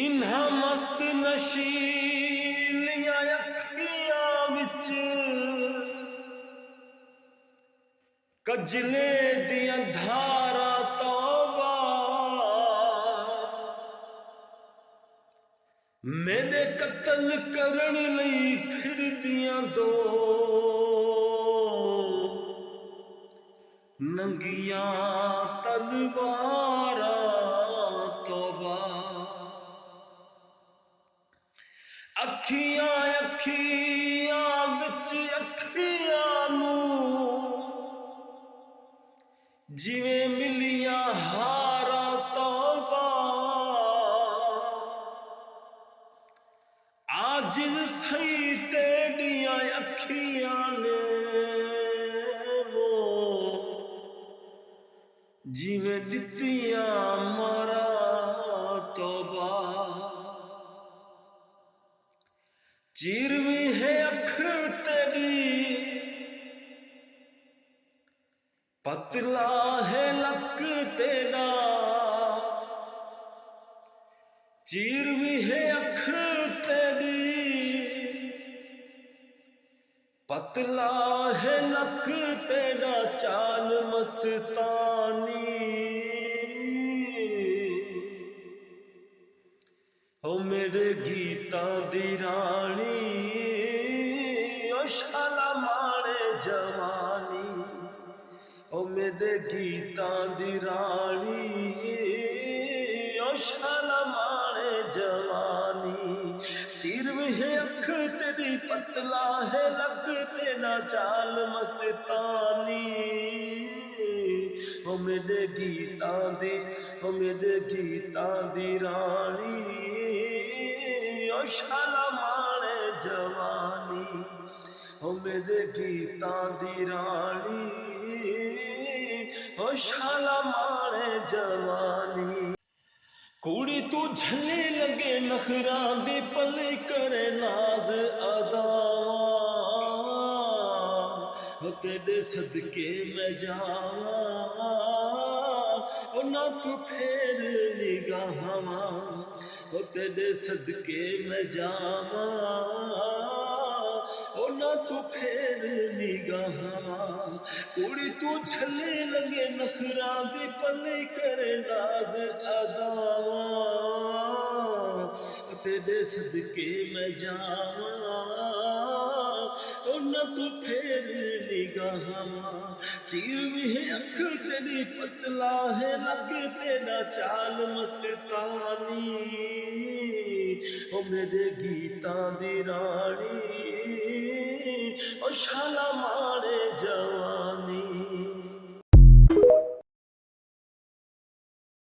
इन्हां मस्त नशीलियां अखियां विच कजले दियां धारां तौबा मेरे कतल करन लई फिरदियां दो नंगियां तलवारां तौबा अखियां अखियां विच अखियां नूं जिवें मिलिया हारा तौबा आजिज़ सही तेरियां अखियां ने वो जिवें दित्तियां मारा तौबा चीरवी है अख तेरी पतला है लक तेरा चीरवी है अख तेरी पतला है लक तेरा चाल मस्तानी ओ मेरे गीतां दी रानी ओ शाला मारे जवानी ओ मेरे गीतां दी रानी ओ शाला मारे जवानी चीरवी है अख तेरी पतला है लक तेरा चाल मस्तानी ओ मेरे गीतां दी ओ मेरे गीतां दी रानी ओ शाला मारे जवानी ओ मेरे गीतां दी रानी ओ शाला मारे जवानी कुड़ी तू झले लगे नखरां दी पले करे नाज अदावां तेरे सदके मैं जावां ओ ना तू फेर निगाहां ओ तेरे सदके मैं जावां ओ ना तू फेर निगाहां कुड़ी तू झले लगे नखरां दी पले करे नाज अदावां तेरे सदके मैं जावां ओ ना तू फेर निगाहां चीरवी है अख तेरी पतला है लक तेरा चाल मस्तानी ओ मेरे गीतां दी रानी ओ शाला मारे जवानी।